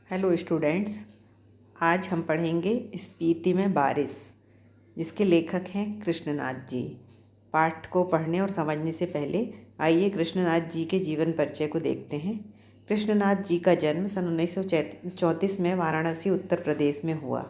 Hello students, आज हम पढ़ेंगे स्पीति में बारिश, जिसके लेखक हैं कृष्णनाथ जी। पाठ को पढ़ने और समझने से पहले आइए कृष्णनाथ जी के जीवन परिचय को देखते हैं। कृष्णनाथ जी का जन्म सन 1934 में वाराणसी उत्तर प्रदेश में हुआ।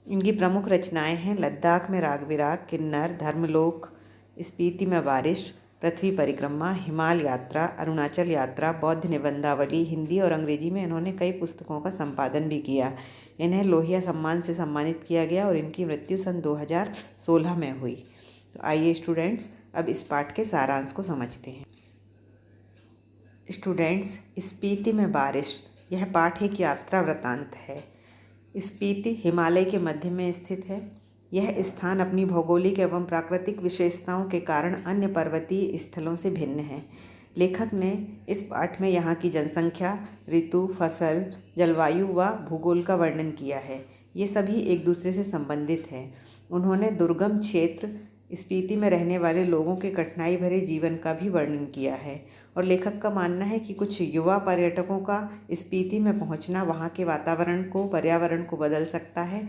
इनकी प्रमुख रचनाएं हैं लद्दाख में राग विराग, किन्नर, धर्मलोक, स्पीति में बारिश, पृथ्वी परिक्रमा, हिमाल यात्रा, अरुणाचल यात्रा, बौद्ध निबंधावली। हिंदी और अंग्रेजी में इन्होंने कई पुस्तकों का संपादन भी किया। इन्हें लोहिया सम्मान से सम्मानित किया गया और इनकी मृत्यु सन 2016 में हुई। तो आइए स्टूडेंट्स, अब इस पाठ के सारांश को समझते हैं। स्टूडेंट्स, स्पीति में बारिश, यह पाठ एक यात्रा वृतांत है। स्पीति हिमालय के मध्य में स्थित है। यह स्थान अपनी भौगोलिक एवं प्राकृतिक विशेषताओं के कारण अन्य पर्वतीय स्थलों से भिन्न है। लेखक ने इस पाठ में यहाँ की जनसंख्या, ऋतु, फसल, जलवायु व भूगोल का वर्णन किया है। ये सभी एक दूसरे से संबंधित हैं। उन्होंने दुर्गम क्षेत्र स्पीति में रहने वाले लोगों के कठिनाई भरे जीवन का भी वर्णन किया है और लेखक का मानना है कि कुछ युवा पर्यटकों का स्पीति में पहुंचना वहां के पर्यावरण को बदल सकता है।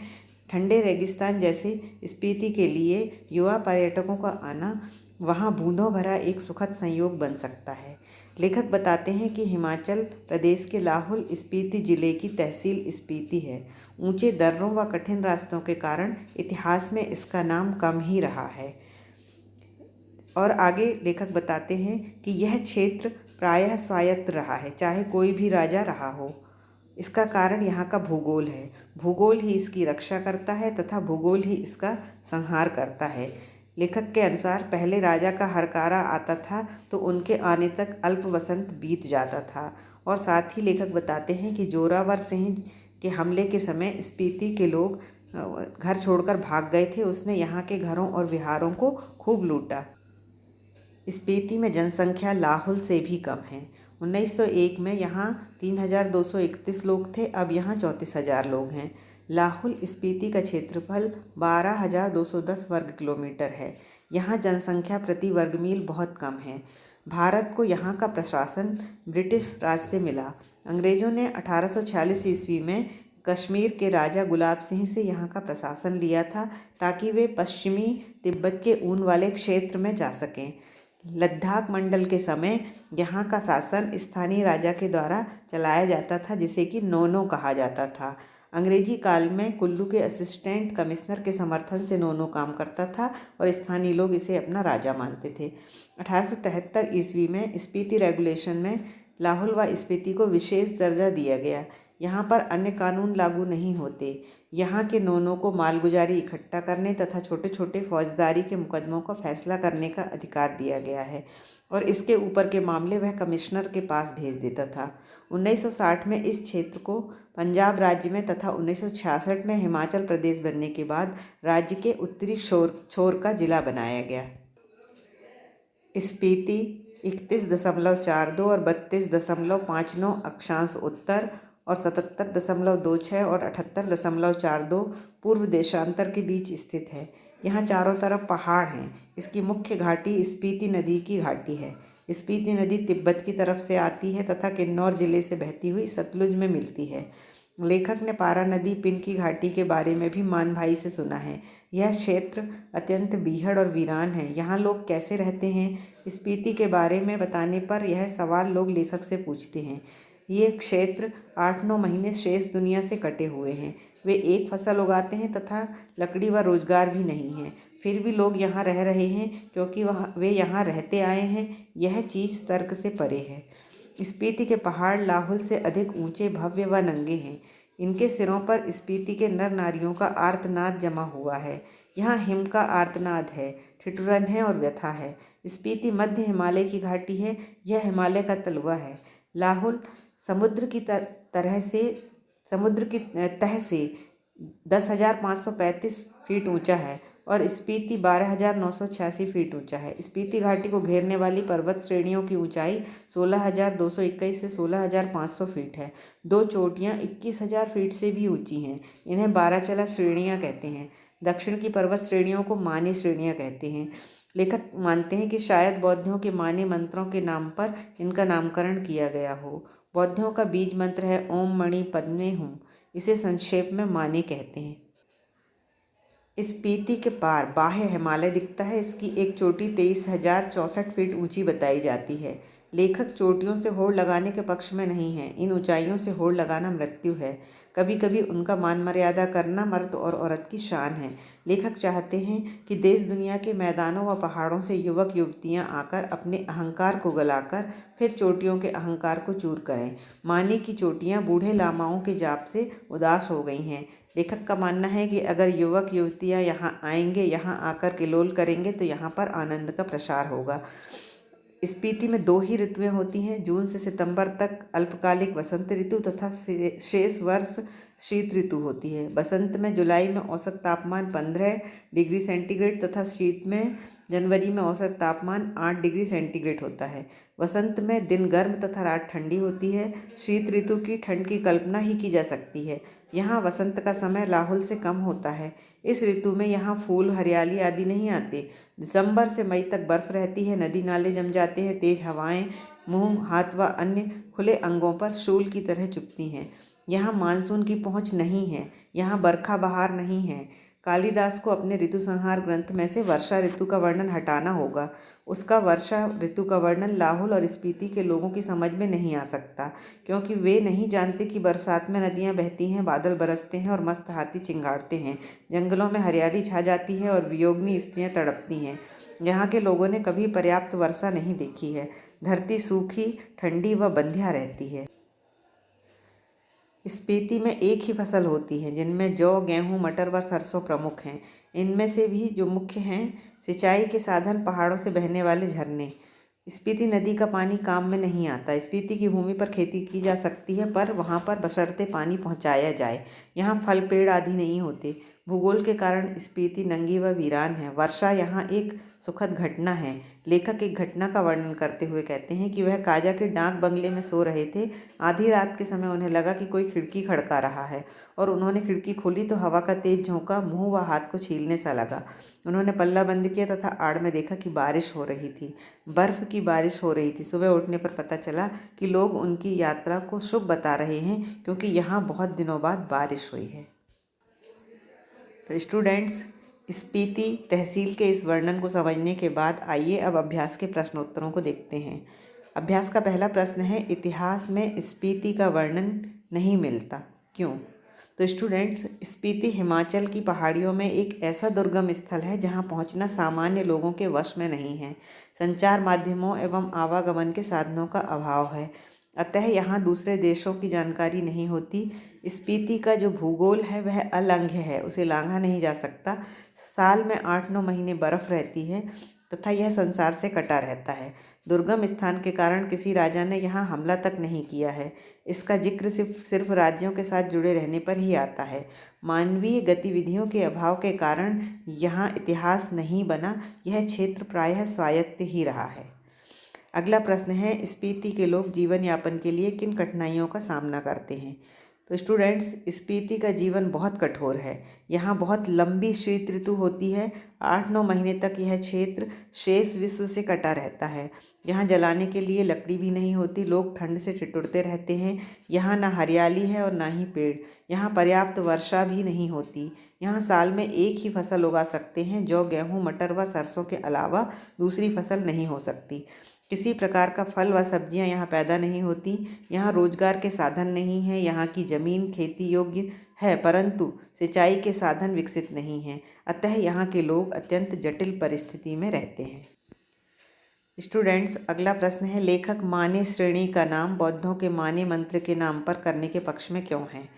ठंडे रेगिस्तान जैसे स्पीति के लिए युवा पर्यटकों का आना वहां बूंदों भरा एक सुखद संयोग बन सकता है। लेखक बताते हैं कि हिमाचल प्रदेश के लाहौल स्पीति जिले की तहसील स्पीति है। ऊंचे दर्रों व कठिन रास्तों के कारण इतिहास में इसका नाम कम ही रहा है। और आगे लेखक बताते हैं कि यह क्षेत्र प्रायः स्वायत्त रहा है, चाहे कोई भी राजा रहा हो। इसका कारण यहाँ का भूगोल है। भूगोल ही इसकी रक्षा करता है तथा भूगोल ही इसका संहार करता है। लेखक के अनुसार पहले राजा का हरकारा आता था तो उनके आने तक अल्प वसंत बीत जाता था। और साथ ही लेखक बताते हैं कि जोरावर सिंह के हमले के समय स्पीति के लोग घर छोड़कर भाग गए थे। उसने यहाँ के घरों और विहारों को खूब लूटा। स्पीति में जनसंख्या लाहौल से भी कम है। 1901 में यहाँ 3231 लोग थे, अब यहाँ 34,000 लोग हैं। लाहौल स्पीति का क्षेत्रफल 12,210 वर्ग किलोमीटर है। यहाँ जनसंख्या प्रति वर्ग मील बहुत कम है। भारत को यहाँ का प्रशासन ब्रिटिश राज से मिला। अंग्रेज़ों ने 1846 ईस्वी में कश्मीर के राजा गुलाब सिंह से यहाँ का प्रशासन लिया था ताकि वे पश्चिमी तिब्बत के ऊन वाले क्षेत्र में जा सकें। लद्दाख मंडल के समय यहाँ का शासन स्थानीय राजा के द्वारा चलाया जाता था, जिसे कि नोनो कहा जाता था। अंग्रेजी काल में कुल्लू के असिस्टेंट कमिश्नर के समर्थन से नोनो काम करता था और स्थानीय लोग इसे अपना राजा मानते थे। 1873 ईस्वी में स्पीति रेगुलेशन में लाहौल व स्पीति को विशेष दर्जा दिया गया। यहाँ पर अन्य कानून लागू नहीं होते। यहाँ के नोनों को मालगुजारी इकट्ठा करने तथा छोटे छोटे फौजदारी के मुकदमों का फैसला करने का अधिकार दिया गया है और इसके ऊपर के मामले वह कमिश्नर के पास भेज देता था। 1960 में इस क्षेत्र को पंजाब राज्य में तथा 1966 में हिमाचल प्रदेश बनने के बाद राज्य के उत्तरी छोर का जिला बनाया गया। स्पीति 31.42 और 32.59 अक्षांश उत्तर और 77.26 और 78.42 पूर्व देशांतर के बीच स्थित है। यहाँ चारों तरफ पहाड़ हैं। इसकी मुख्य घाटी स्पीति नदी की घाटी है। स्पीति नदी तिब्बत की तरफ से आती है तथा किन्नौर जिले से बहती हुई सतलुज में मिलती है। लेखक ने पारा नदी पिन की घाटी के बारे में भी मान भाई से सुना है। यह क्षेत्र अत्यंत बीहड़ और वीरान है। यहाँ लोग कैसे रहते हैं, स्पीति के बारे में बताने पर यह सवाल लोग लेखक से पूछते हैं। ये क्षेत्र 8-9 महीने शेष दुनिया से कटे हुए हैं। वे एक फसल उगाते हैं तथा लकड़ी व रोजगार भी नहीं है, फिर भी लोग यहाँ रह रहे हैं क्योंकि वे यहाँ रहते आए हैं। यह चीज़ तर्क से परे है। स्पीति के पहाड़ लाहौल से अधिक ऊंचे, भव्य व नंगे हैं। इनके सिरों पर स्पीति के नर नारियों का आर्तनाद जमा हुआ है। यहाँ हिम का आर्तनाद है, ठिठुरन है और व्यथा है। स्पीति मध्य हिमालय की घाटी है। यह हिमालय का तलवा है। लाहौल समुद्र की तह से 10,535 फीट ऊंचा है और स्पीति 12,986 फीट ऊंचा है। स्पीति घाटी को घेरने वाली पर्वत श्रेणियों की ऊंचाई 16,221 से 16,500 फीट है। दो चोटियां 21,000 फीट से भी ऊंची हैं। इन्हें 12 श्रेणियां कहते हैं। दक्षिण की पर्वत श्रेणियों को माने श्रेणियां कहते हैं। लेखक मानते हैं कि शायद बौद्धों के माने मंत्रों के नाम पर इनका नामकरण किया गया हो। बौद्धों का बीज मंत्र है ओम मणि पद्मे हुम। इसे संक्षेप में माने कहते हैं। स्पीति के पार बाह्य हिमालय दिखता है। इसकी एक चोटी 23,064 फीट ऊंची बताई जाती है। लेखक चोटियों से होड़ लगाने के पक्ष में नहीं है। इन ऊंचाइयों से होड़ लगाना मृत्यु है। कभी कभी उनका मान मर्यादा करना मर्द और औरत की शान है। लेखक चाहते हैं कि देश दुनिया के मैदानों व पहाड़ों से युवक युवतियां आकर अपने अहंकार को गलाकर फिर चोटियों के अहंकार को चूर करें। माने की चोटियां बूढ़े लामाओं के जाप से उदास हो गई हैं। लेखक का मानना है कि अगर युवक युवतियां यहाँ आएंगे, यहाँ आकर किलोल करेंगे तो यहाँ पर आनंद का प्रसार होगा। स्पीति में 2 ही ऋतुएं होती हैं, जून से सितंबर तक अल्पकालिक वसंत ऋतु तथा शेष वर्ष शीत ऋतु होती है। बसंत में जुलाई में औसत तापमान 15 डिग्री सेंटीग्रेड तथा शीत में जनवरी में औसत तापमान 8 डिग्री सेंटीग्रेड होता है। वसंत में दिन गर्म तथा रात ठंडी होती है। शीत ऋतु की ठंड की कल्पना ही की जा सकती है। यहाँ वसंत का समय लाहुल से कम होता है। इस ऋतु में यहाँ फूल हरियाली आदि नहीं आते। दिसंबर से मई तक बर्फ रहती है। नदी नाले जम जाते हैं। तेज हवाएं मुंह, हाथ व अन्य खुले अंगों पर शूल की तरह चुभती हैं। यहाँ मानसून की पहुँच नहीं है। यहाँ बरखा बहार नहीं है। कालिदास को अपने ऋतु संहार ग्रंथ में से वर्षा ऋतु का वर्णन हटाना होगा। उसका वर्षा ऋतु का वर्णन लाहुल और स्पीति के लोगों की समझ में नहीं आ सकता, क्योंकि वे नहीं जानते कि बरसात में नदियाँ बहती हैं, बादल बरसते हैं और मस्त हाथी चिंगाड़ते हैं, जंगलों में हरियाली छा जाती है और वियोगिनी स्त्रियाँ तड़पती हैं। यहाँ के लोगों ने कभी पर्याप्त वर्षा नहीं देखी है। धरती सूखी, ठंडी व बंध्या रहती है। स्पीति में एक ही फसल होती है, जिनमें जौ, गेहूं, मटर व सरसों प्रमुख हैं। इनमें से भी जो मुख्य हैं, सिंचाई के साधन, पहाड़ों से बहने वाले झरने। स्पीति नदी का पानी काम में नहीं आता। स्पीति की भूमि पर खेती की जा सकती है, पर वहाँ पर बशर्ते पानी पहुँचाया जाए। यहाँ फल पेड़ आदि नहीं होते। भूगोल के कारण स्पीति नंगी व वीरान है। वर्षा यहाँ एक सुखद घटना है। लेखक एक घटना का वर्णन करते हुए कहते हैं कि वह काजा के डाक बंगले में सो रहे थे। आधी रात के समय उन्हें लगा कि कोई खिड़की खड़का रहा है और उन्होंने खिड़की खोली तो हवा का तेज झोंका मुंह व हाथ को छीलने सा लगा। उन्होंने पल्ला बंद किया तथा आड़ में देखा कि बारिश हो रही थी, बर्फ की बारिश हो रही थी। सुबह उठने पर पता चला कि लोग उनकी यात्रा को शुभ बता रहे हैं, क्योंकि यहाँ बहुत दिनों बाद बारिश हुई है। तो स्टूडेंट्स, स्पीति तहसील के इस वर्णन को समझने के बाद आइए अब अभ्यास के प्रश्नोत्तरों को देखते हैं। अभ्यास का पहला प्रश्न है, इतिहास में स्पीति का वर्णन नहीं मिलता, क्यों? तो स्टूडेंट्स, स्पीति हिमाचल की पहाड़ियों में एक ऐसा दुर्गम स्थल है जहां पहुंचना सामान्य लोगों के वश में नहीं है। संचार माध्यमों एवं आवागमन के साधनों का अभाव है, अतः यहाँ दूसरे देशों की जानकारी नहीं होती। स्पीति का जो भूगोल है वह अलंघ्य है, उसे लांघा नहीं जा सकता। साल में 8-9 महीने बर्फ रहती है तथा यह संसार से कटा रहता है। दुर्गम स्थान के कारण किसी राजा ने यहाँ हमला तक नहीं किया है। इसका जिक्र सिर्फ राज्यों के साथ जुड़े रहने पर ही आता है। मानवीय गतिविधियों के अभाव के कारण यहाँ इतिहास नहीं बना। यह क्षेत्र प्रायः स्वायत्त ही रहा है। अगला प्रश्न है, स्पीति के लोग जीवन यापन के लिए किन कठिनाइयों का सामना करते हैं? तो स्टूडेंट्स, स्पीति का जीवन बहुत कठोर है। यहाँ बहुत लंबी शीत ऋतु होती है। 8-9 महीने तक यह क्षेत्र शेष विश्व से कटा रहता है। यहाँ जलाने के लिए लकड़ी भी नहीं होती। लोग ठंड से ठिठुरते रहते हैं। यहाँ ना हरियाली है और ना ही पेड़। यहाँ पर्याप्त वर्षा भी नहीं होती। यहाँ साल में एक ही फसल उगा सकते हैं। जौ, गेहूँ, मटर व सरसों के अलावा दूसरी फसल नहीं हो सकती। किसी प्रकार का फल व सब्जियां यहाँ पैदा नहीं होती। यहाँ रोजगार के साधन नहीं हैं। यहाँ की ज़मीन खेती योग्य है, परंतु सिंचाई के साधन विकसित नहीं हैं। अतः यहाँ के लोग अत्यंत जटिल परिस्थिति में रहते हैं। स्टूडेंट्स, अगला प्रश्न है, लेखक माने श्रेणी का नाम बौद्धों के माने मंत्र के नाम पर करने के पक्ष में क्यों है?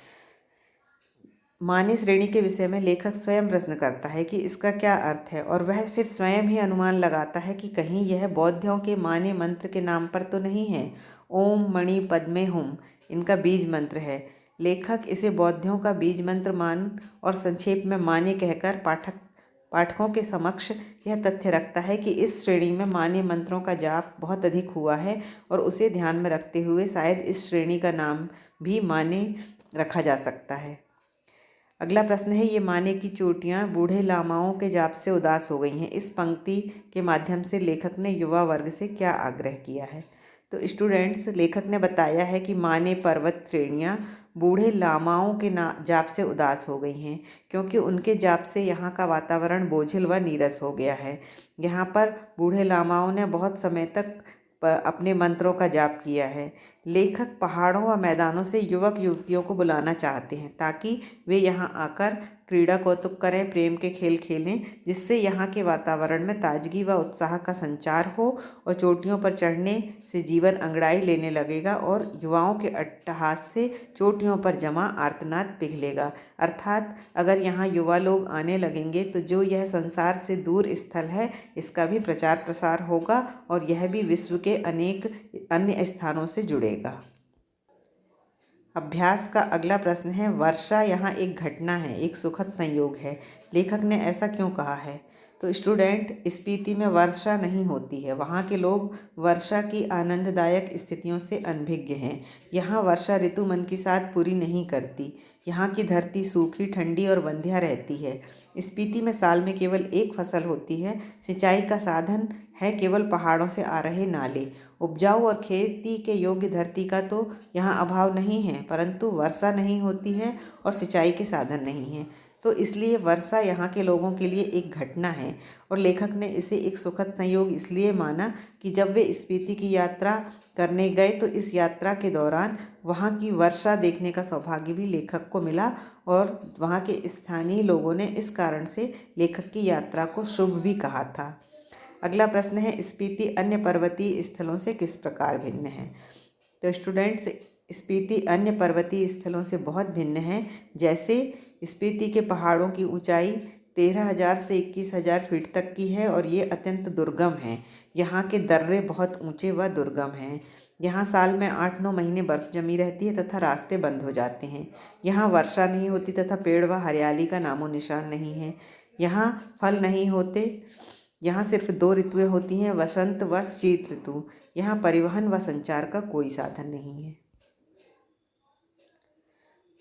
माने श्रेणी के विषय में लेखक स्वयं प्रश्न करता है कि इसका क्या अर्थ है, और वह फिर स्वयं ही अनुमान लगाता है कि कहीं यह बौद्धों के माने मंत्र के नाम पर तो नहीं है। ओम मणि पद्मे हुम इनका बीज मंत्र है। लेखक इसे बौद्धों का बीज मंत्र मान और संक्षेप में माने कहकर पाठकों के समक्ष यह तथ्य रखता है कि इस श्रेणी में माने मंत्रों का जाप बहुत अधिक हुआ है, और उसे ध्यान में रखते हुए शायद इस श्रेणी का नाम भी माने रखा जा सकता है। अगला प्रश्न है, ये माने की चोटियाँ बूढ़े लामाओं के जाप से उदास हो गई हैं। इस पंक्ति के माध्यम से लेखक ने युवा वर्ग से क्या आग्रह किया है? तो स्टूडेंट्स, लेखक ने बताया है कि माने पर्वत श्रेणियाँ बूढ़े लामाओं के ना जाप से उदास हो गई हैं, क्योंकि उनके जाप से यहाँ का वातावरण बोझिल व नीरस हो गया है। यहाँ पर बूढ़े लामाओं ने बहुत समय तक अपने मंत्रों का जाप किया है। लेखक पहाड़ों व मैदानों से युवक युवतियों को बुलाना चाहते हैं ताकि वे यहाँ आकर क्रीड़ा कौतुक करें, प्रेम के खेल खेलें, जिससे यहाँ के वातावरण में ताजगी व उत्साह का संचार हो और चोटियों पर चढ़ने से जीवन अंगड़ाई लेने लगेगा और युवाओं के अट्टहास से चोटियों पर जमा आर्तनाद पिघलेगा। अर्थात अगर यहाँ युवा लोग आने लगेंगे तो जो यह संसार से दूर स्थल है इसका भी प्रचार प्रसार होगा और यह भी विश्व के अनेक अन्य स्थानों से जुड़ेगा। अभ्यास का अगला प्रश्न है, वर्षा यहाँ एक घटना है, एक सुखद संयोग है। लेखक ने ऐसा क्यों कहा है? तो स्टूडेंट, स्पीति में वर्षा नहीं होती है। वहाँ के लोग वर्षा की आनंददायक स्थितियों से अनभिज्ञ हैं। यहाँ वर्षा ऋतु मन की साथ पूरी नहीं करती। यहाँ की धरती सूखी, ठंडी और बंध्या रहती है। स्पीति में साल में केवल एक फसल होती है। सिंचाई का साधन है केवल पहाड़ों से आ रहे नाले। उपजाऊ और खेती के योग्य धरती का तो यहाँ अभाव नहीं है, परंतु वर्षा नहीं होती है और सिंचाई के साधन नहीं हैं। तो इसलिए वर्षा यहाँ के लोगों के लिए एक घटना है और लेखक ने इसे एक सुखद संयोग इसलिए माना कि जब वे स्पीति की यात्रा करने गए तो इस यात्रा के दौरान वहाँ की वर्षा देखने का सौभाग्य भी लेखक को मिला और वहाँ के स्थानीय लोगों ने इस कारण से लेखक की यात्रा को शुभ भी कहा था। अगला प्रश्न है, स्पीति अन्य पर्वतीय स्थलों से किस प्रकार भिन्न है? तो स्टूडेंट्स, स्पीति अन्य पर्वतीय स्थलों से बहुत भिन्न है। जैसे स्पीति के पहाड़ों की ऊंचाई 13,000 से 21,000 फीट तक की है और ये अत्यंत दुर्गम है। यहाँ के दर्रे बहुत ऊंचे व दुर्गम हैं। यहाँ साल में 8-9 महीने बर्फ़ जमी रहती है तथा रास्ते बंद हो जाते हैं। यहाँ वर्षा नहीं होती तथा पेड़ व हरियाली का नामो निशान नहीं है। यहाँ फल नहीं होते। यहाँ सिर्फ 2 ऋतुएँ होती हैं, वसंत व शीत ऋतु। यहाँ परिवहन व संचार का कोई साधन नहीं है।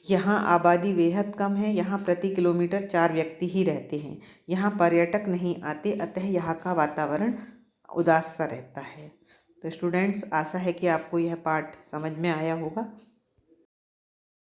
यहाँ आबादी बेहद कम है। यहाँ प्रति किलोमीटर 4 व्यक्ति ही रहते हैं। यहाँ पर्यटक नहीं आते, अतः यहाँ का वातावरण उदास सा रहता है। तो स्टूडेंट्स, आशा है कि आपको यह पाठ समझ में आया होगा।